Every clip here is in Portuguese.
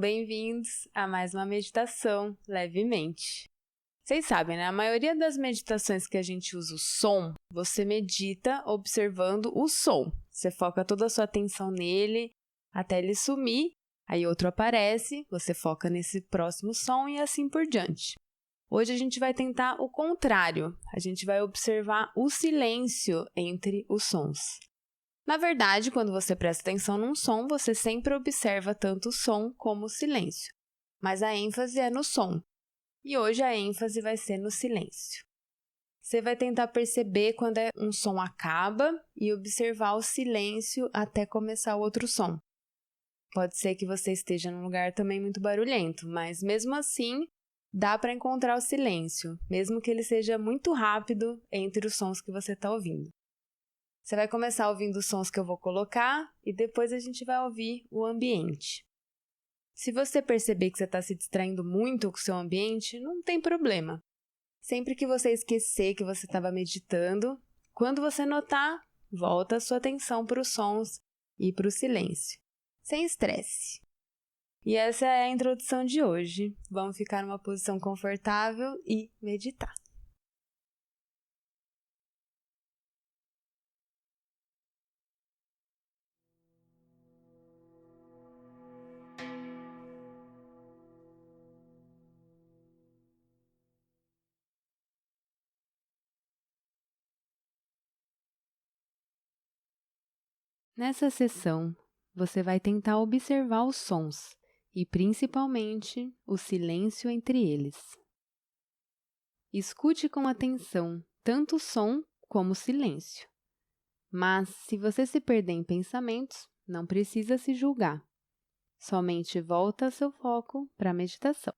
Bem-vindos a mais uma meditação levemente. Vocês sabem, né? A maioria das meditações que a gente usa o som, você medita observando o som. Você foca toda a sua atenção nele até ele sumir, aí outro aparece, você foca nesse próximo som e assim por diante. Hoje a gente vai tentar o contrário. A gente vai observar o silêncio entre os sons. Na verdade, quando você presta atenção num som, você sempre observa tanto o som como o silêncio. Mas a ênfase é no som. E hoje a ênfase vai ser no silêncio. Você vai tentar perceber quando um som acaba e observar o silêncio até começar o outro som. Pode ser que você esteja num lugar também muito barulhento, mas mesmo assim, dá para encontrar o silêncio, mesmo que ele seja muito rápido entre os sons que você está ouvindo. Você vai começar ouvindo os sons que eu vou colocar e depois a gente vai ouvir o ambiente. Se você perceber que você está se distraindo muito com o seu ambiente, não tem problema. Sempre que você esquecer que você estava meditando, quando você notar, volta a sua atenção para os sons e para o silêncio. Sem estresse. E essa é a introdução de hoje. Vamos ficar numa posição confortável e meditar. Nessa sessão, você vai tentar observar os sons e, principalmente, o silêncio entre eles. Escute com atenção tanto o som como o silêncio. Mas, se você se perder em pensamentos, não precisa se julgar. Somente volta seu foco para a meditação.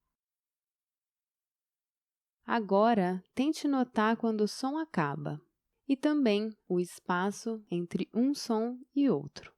Agora, tente notar quando o som acaba e também o espaço entre um som e outro.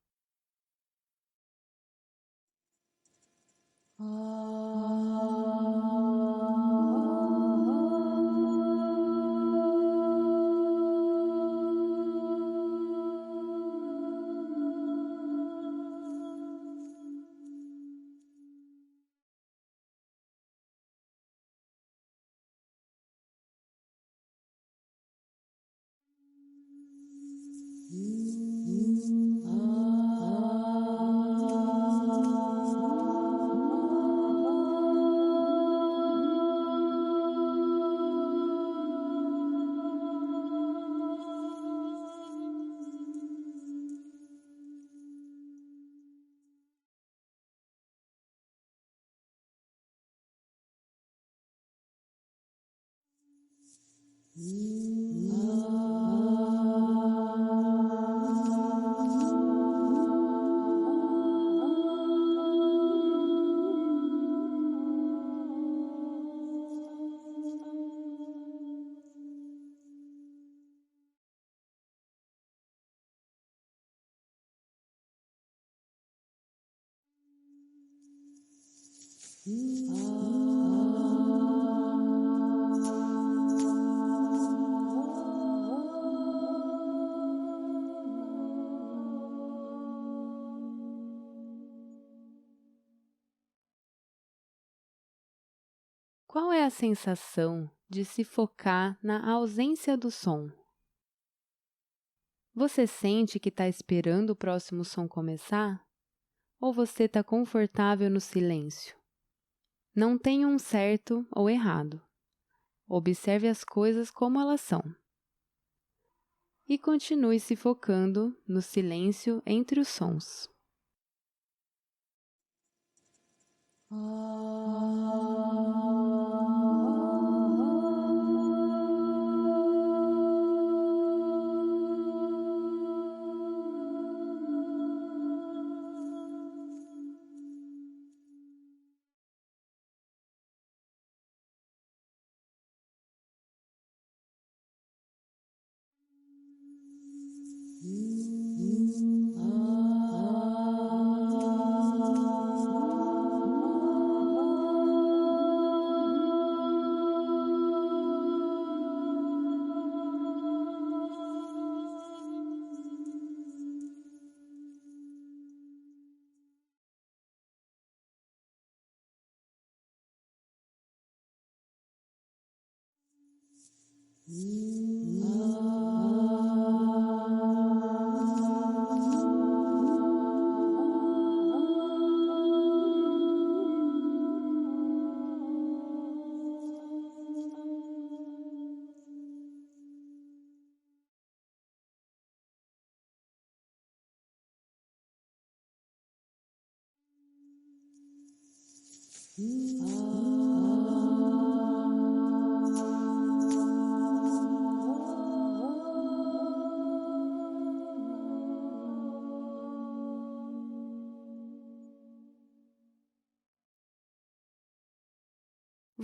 Qual é a sensação de se focar na ausência do som? Você sente que está esperando o próximo som começar? Ou você está confortável no silêncio? Não tem um certo ou errado. Observe as coisas como elas são. E continue se focando no silêncio entre os sons.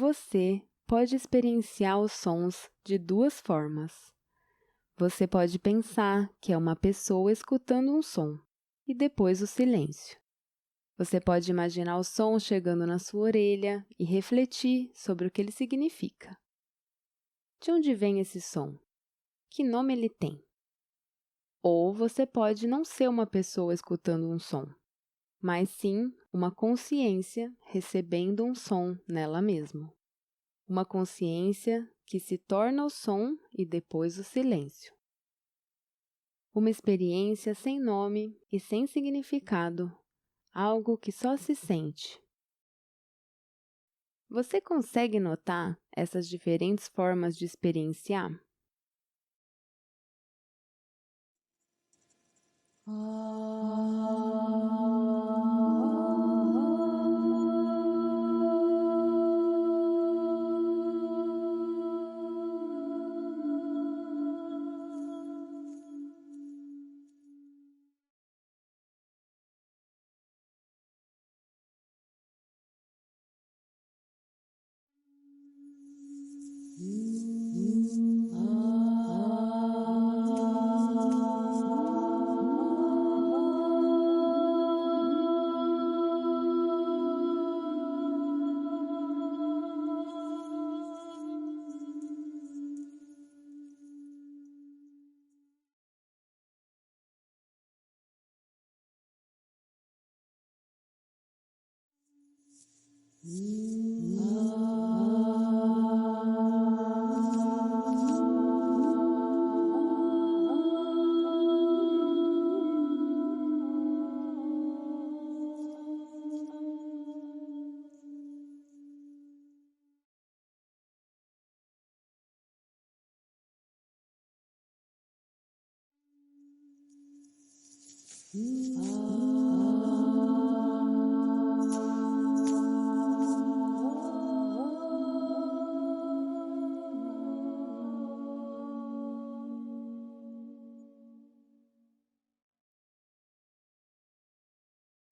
Você pode experienciar os sons de duas formas. Você pode pensar que é uma pessoa escutando um som e depois o silêncio. Você pode imaginar o som chegando na sua orelha e refletir sobre o que ele significa. De onde vem esse som? Que nome ele tem? Ou você pode não ser uma pessoa escutando um som, mas sim uma consciência recebendo um som nela mesma. Uma consciência que se torna o som e depois o silêncio. Uma experiência sem nome e sem significado, algo que só se sente. Você consegue notar essas diferentes formas de experienciar?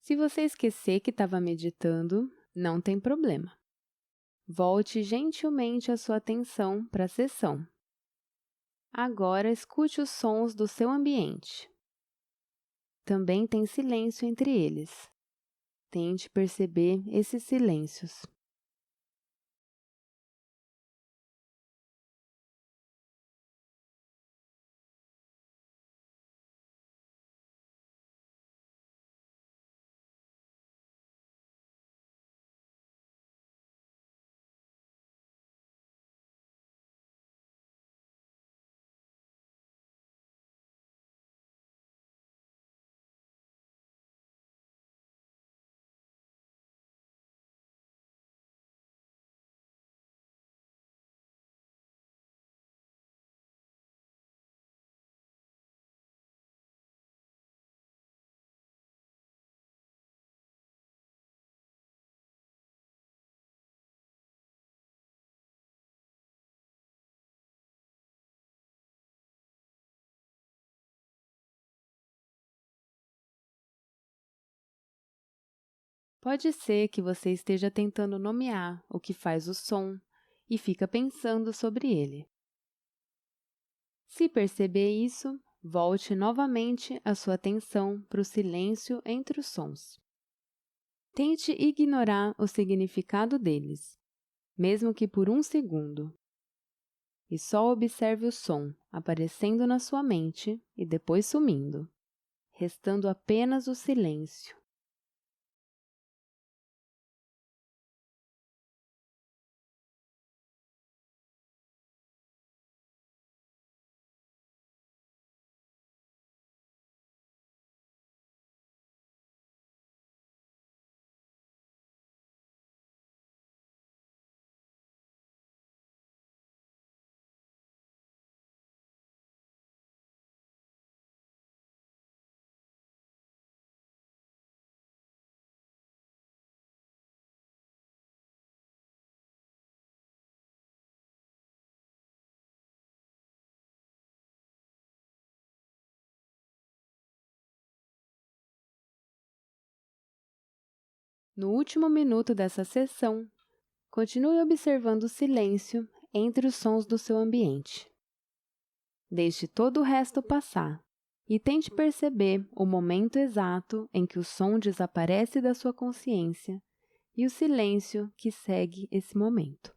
Se você esquecer que estava meditando, não tem problema. Volte gentilmente a sua atenção para a sessão. Agora escute os sons do seu ambiente. Também tem silêncio entre eles. Tente perceber esses silêncios. Pode ser que você esteja tentando nomear o que faz o som e fica pensando sobre ele. Se perceber isso, volte novamente a sua atenção para o silêncio entre os sons. Tente ignorar o significado deles, mesmo que por um segundo, e só observe o som aparecendo na sua mente e depois sumindo, restando apenas o silêncio. No último minuto dessa sessão, continue observando o silêncio entre os sons do seu ambiente. Deixe todo o resto passar e tente perceber o momento exato em que o som desaparece da sua consciência e o silêncio que segue esse momento.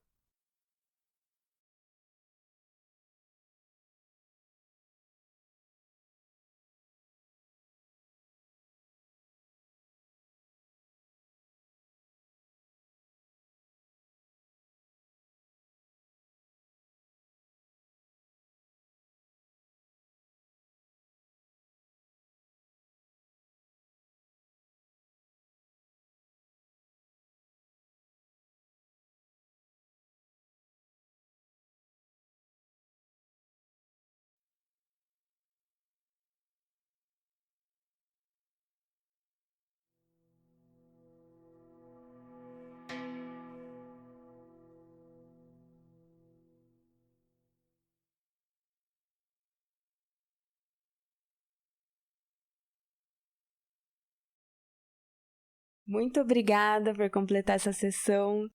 Muito obrigada por completar essa sessão.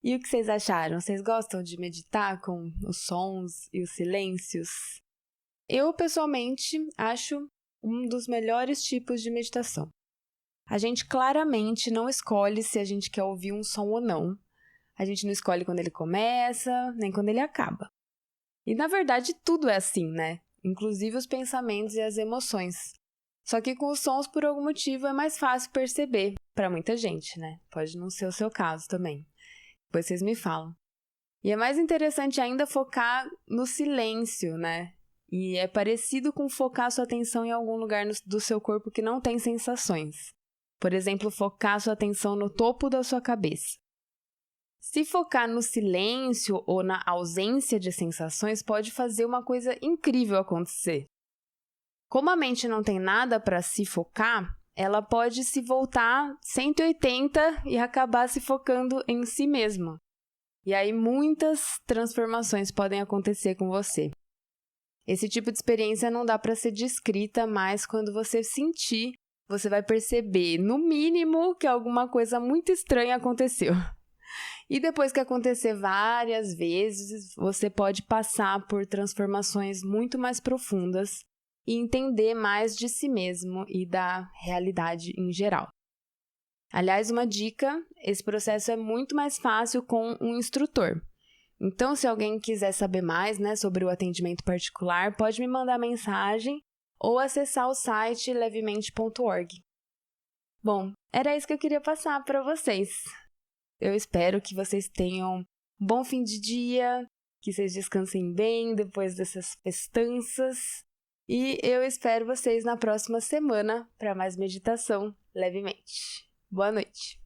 E o que vocês acharam? Vocês gostam de meditar com os sons e os silêncios? Eu, pessoalmente, acho um dos melhores tipos de meditação. A gente claramente não escolhe se a gente quer ouvir um som ou não. A gente não escolhe quando ele começa, nem quando ele acaba. E, na verdade, tudo é assim, né? Inclusive os pensamentos e as emoções. Só que com os sons, por algum motivo, é mais fácil perceber para muita gente, né? Pode não ser o seu caso também. Depois vocês me falam. E é mais interessante ainda focar no silêncio, né? E é parecido com focar sua atenção em algum lugar do seu corpo que não tem sensações. Por exemplo, focar sua atenção no topo da sua cabeça. Se focar no silêncio ou na ausência de sensações, pode fazer uma coisa incrível acontecer. Como a mente não tem nada para se focar, ela pode se voltar 180 e acabar se focando em si mesma. E aí muitas transformações podem acontecer com você. Esse tipo de experiência não dá para ser descrita, mas quando você sentir, você vai perceber, no mínimo, que alguma coisa muito estranha aconteceu. E depois que acontecer várias vezes, você pode passar por transformações muito mais profundas e entender mais de si mesmo e da realidade em geral. Aliás, uma dica, esse processo é muito mais fácil com um instrutor. Então, se alguém quiser saber mais, né, sobre o atendimento particular, pode me mandar mensagem ou acessar o site levemente.org. Bom, era isso que eu queria passar para vocês. Eu espero que vocês tenham um bom fim de dia, que vocês descansem bem depois dessas festanças. E eu espero vocês na próxima semana para mais meditação levemente. Boa noite!